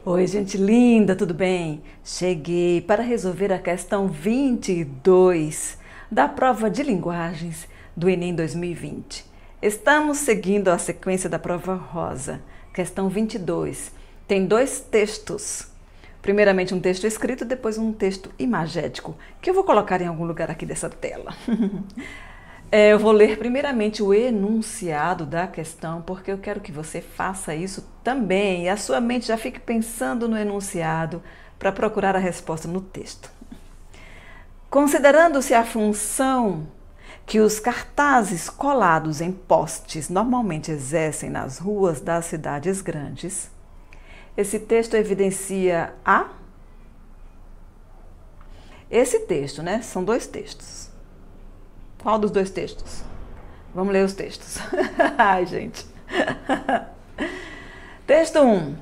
Oi, gente linda, tudo bem? Cheguei para resolver a questão 22 da prova de linguagens do Enem 2020. Estamos seguindo a sequência da prova rosa. Questão 22. Tem dois textos. Primeiramente um texto escrito, depois um texto imagético, que eu vou colocar em algum lugar aqui dessa tela. Eu vou ler primeiramente o enunciado da questão, porque eu quero que você faça isso também e a sua mente já fique pensando no enunciado para procurar a resposta no texto. Considerando-se a função que os cartazes colados em postes normalmente exercem nas ruas das cidades grandes, esse texto evidencia a... Esse texto, né? São dois textos. Qual dos dois textos? Vamos ler os textos. Ai, gente. Texto 1.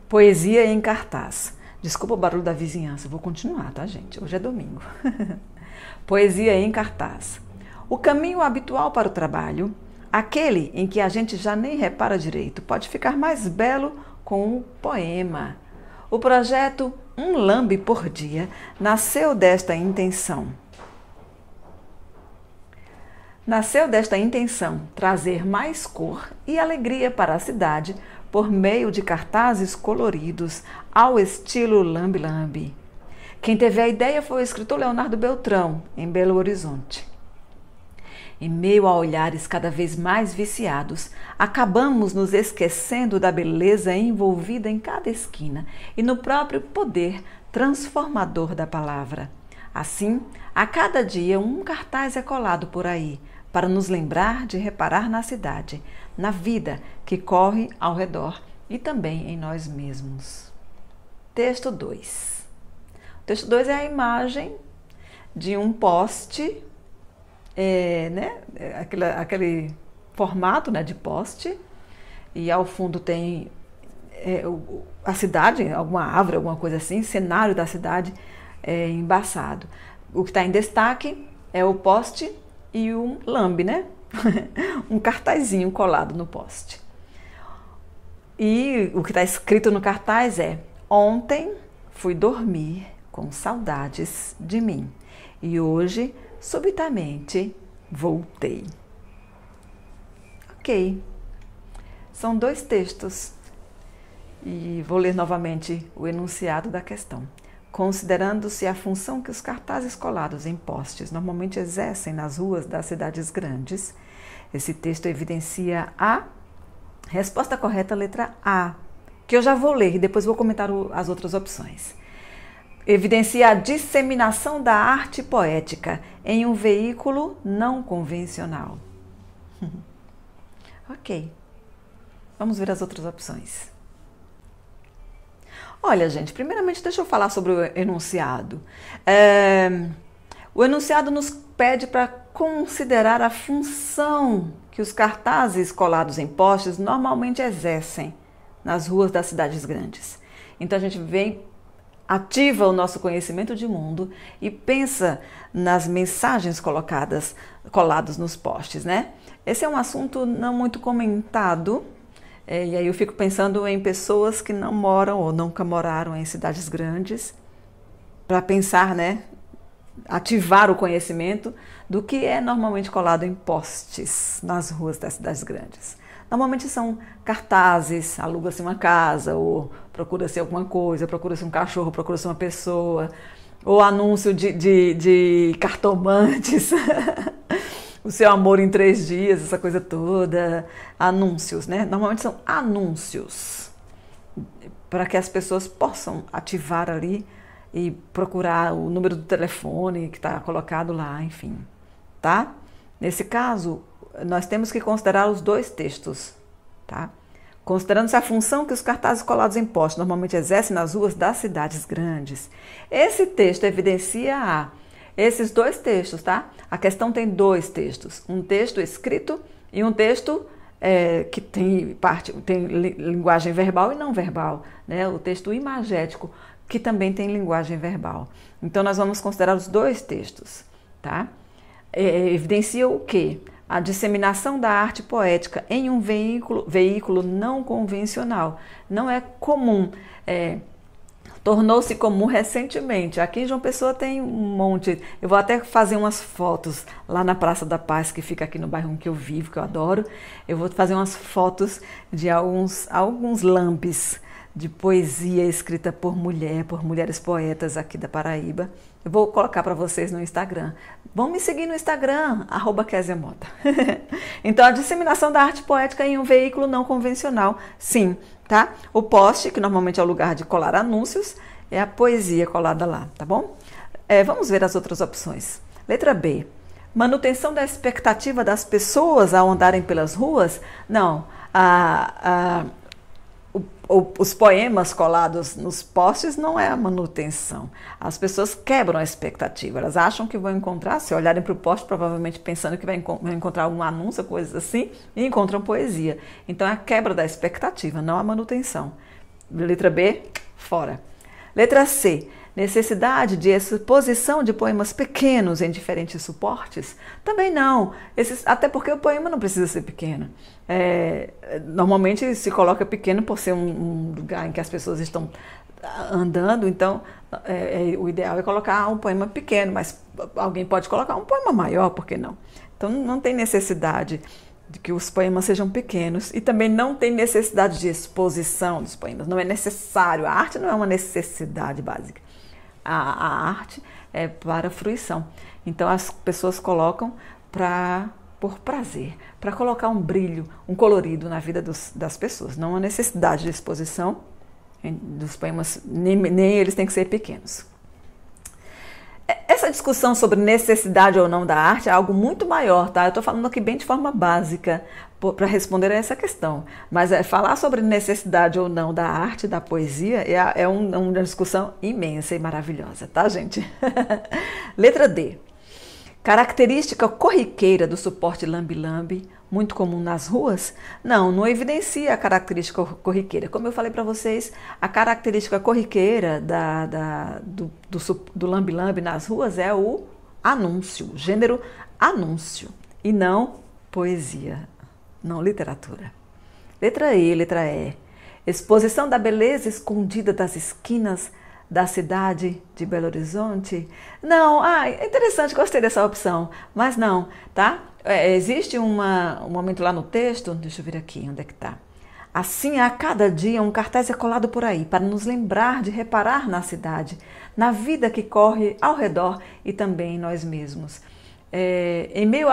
Poesia em cartaz. Desculpa o barulho da vizinhança, vou continuar, tá, gente? Hoje é domingo. Poesia em cartaz. O caminho habitual para o trabalho, aquele em que a gente já nem repara direito, pode ficar mais belo com um poema. O projeto Um Lambe por Dia nasceu desta intenção. Trazer mais cor e alegria para a cidade por meio de cartazes coloridos ao estilo lambe-lambe. Quem teve a ideia foi o escritor Leonardo Beltrão, em Belo Horizonte. Em meio a olhares cada vez mais viciados, acabamos nos esquecendo da beleza envolvida em cada esquina e no próprio poder transformador da palavra. Assim, a cada dia um cartaz é colado por aí, para nos lembrar de reparar na cidade, na vida que corre ao redor e também em nós mesmos. Texto 2. O texto 2 é a imagem de um poste, aquele formato, né, de poste, e ao fundo tem a cidade, alguma árvore, alguma coisa assim, cenário da cidade embaçado. O que está em destaque é o poste e um lambe, né? Um cartazinho colado no poste. E o que está escrito no cartaz é: ontem fui dormir com saudades de mim e hoje, subitamente, voltei. Ok. São dois textos e vou ler novamente o enunciado da questão. Considerando-se a função que os cartazes colados em postes normalmente exercem nas ruas das cidades grandes, esse texto evidencia a resposta correta, letra A, que eu já vou ler e depois vou comentar as outras opções. Evidencia a disseminação da arte poética em um veículo não convencional. Ok, vamos ver as outras opções. Olha, gente, primeiramente deixa eu falar sobre o enunciado. O enunciado nos pede para considerar a função que os cartazes colados em postes normalmente exercem nas ruas das cidades grandes. Então a gente ativa o nosso conhecimento de mundo e pensa nas mensagens coladas nos postes, né? Esse é um assunto não muito comentado. E aí eu fico pensando em pessoas que não moram ou nunca moraram em cidades grandes, para pensar, né, ativar o conhecimento do que é normalmente colado em postes nas ruas das cidades grandes. Normalmente são cartazes, aluga-se uma casa, ou procura-se alguma coisa, procura-se um cachorro, procura-se uma pessoa, ou anúncio de cartomantes. O seu amor em 3 dias, essa coisa toda, anúncios, né? Normalmente são anúncios, para que as pessoas possam ativar ali e procurar o número do telefone que está colocado lá, enfim, tá? Nesse caso, nós temos que considerar os dois textos, tá? Considerando-se a função que os cartazes colados em postes normalmente exercem nas ruas das cidades grandes. Esse texto evidencia esses dois textos, tá? A questão tem dois textos, um texto escrito e um texto que tem linguagem verbal e não verbal, né? O texto imagético, que também tem linguagem verbal. Então nós vamos considerar os dois textos, tá? Evidencia o quê? a disseminação da arte poética em um veículo não convencional. Não é comum. Tornou-se comum recentemente. Aqui em João Pessoa tem um monte. Eu vou até fazer umas fotos lá na Praça da Paz, que fica aqui no bairro em que eu vivo, que eu adoro. Eu vou fazer umas fotos de alguns lambes de poesia escrita por mulheres poetas aqui da Paraíba. Eu vou colocar para vocês no Instagram. Vão me seguir no Instagram, @KésiaMota. Então, a disseminação da arte poética em um veículo não convencional, sim, tá? O poste, que normalmente é o lugar de colar anúncios, é a poesia colada lá, tá bom? Vamos ver as outras opções. Letra B. Manutenção da expectativa das pessoas ao andarem pelas ruas? Não. Os poemas colados nos postes não é a manutenção. As pessoas quebram a expectativa. Elas acham que vão encontrar, se olharem para o poste, provavelmente pensando que vão encontrar algum anúncio, coisas assim, e encontram poesia. Então é a quebra da expectativa, não a manutenção. Letra B, fora. Letra C. Necessidade de exposição de poemas pequenos em diferentes suportes? Também não, até porque o poema não precisa ser pequeno. Normalmente se coloca pequeno por ser um lugar em que as pessoas estão andando, então o ideal é colocar um poema pequeno, mas alguém pode colocar um poema maior, por que não? Então não tem necessidade de que os poemas sejam pequenos e também não tem necessidade de exposição dos poemas, não é necessário, a arte não é uma necessidade básica. A arte é para fruição. Então as pessoas colocam por prazer, para colocar um brilho, um colorido na vida das pessoas. Não há necessidade de exposição dos poemas, nem eles têm que ser pequenos. Essa discussão sobre necessidade ou não da arte é algo muito maior, tá? Eu estou falando aqui bem de forma básica para responder a essa questão. Mas falar sobre necessidade ou não da arte, da poesia, é uma discussão imensa e maravilhosa, tá, gente? Letra D. Característica corriqueira do suporte lambe-lambe, muito comum nas ruas? Não evidencia a característica corriqueira. Como eu falei para vocês, a característica corriqueira do lambe-lambe nas ruas é o anúncio, o gênero anúncio, e não poesia, não literatura. Letra E. Exposição da beleza escondida das esquinas da cidade de Belo Horizonte? Não, interessante, gostei dessa opção, mas não, tá? Existe um momento lá no texto, deixa eu ver aqui, onde é que tá? Assim, a cada dia um cartaz é colado por aí, para nos lembrar de reparar na cidade, na vida que corre ao redor e também em nós mesmos. Em meio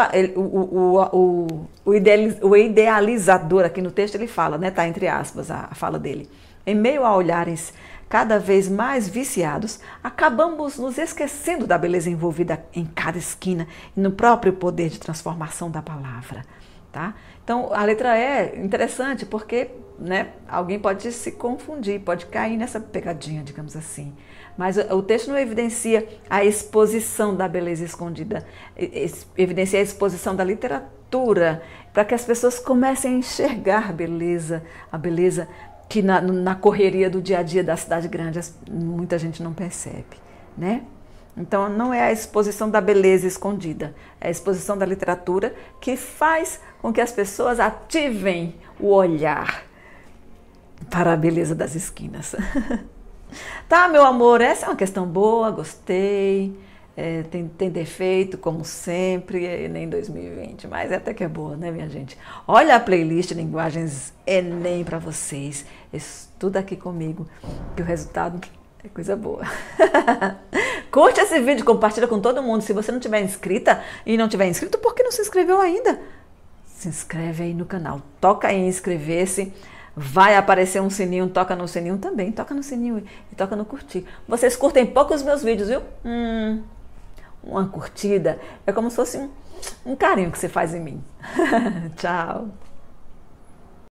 o idealizador aqui no texto, ele fala, né, tá entre aspas a fala dele, em meio a olhares cada vez mais viciados, acabamos nos esquecendo da beleza envolvida em cada esquina e no próprio poder de transformação da palavra, tá? Então, a letra E é interessante porque, né, alguém pode se confundir, pode cair nessa pegadinha, digamos assim. Mas o texto não evidencia a exposição da beleza escondida, evidencia a exposição da literatura, para que as pessoas comecem a enxergar a beleza que na correria do dia a dia da cidade grande muita gente não percebe, né? Então não é a exposição da beleza escondida, é a exposição da literatura que faz com que as pessoas ativem o olhar para a beleza das esquinas. Tá, meu amor, essa é uma questão boa, gostei. Tem defeito, como sempre, nem 2020, mas até que é boa, né, minha gente? Olha a playlist Linguagens Enem para vocês. Estuda aqui comigo, que o resultado é coisa boa. Curte esse vídeo, compartilha com todo mundo. Se você não tiver inscrita e não tiver inscrito, por que não se inscreveu ainda? Se inscreve aí no canal, toca aí em inscrever-se. Vai aparecer um sininho, toca no sininho também, toca no sininho e toca no curtir. Vocês curtem pouco os meus vídeos, viu? Uma curtida é como se fosse um carinho que você faz em mim. Tchau!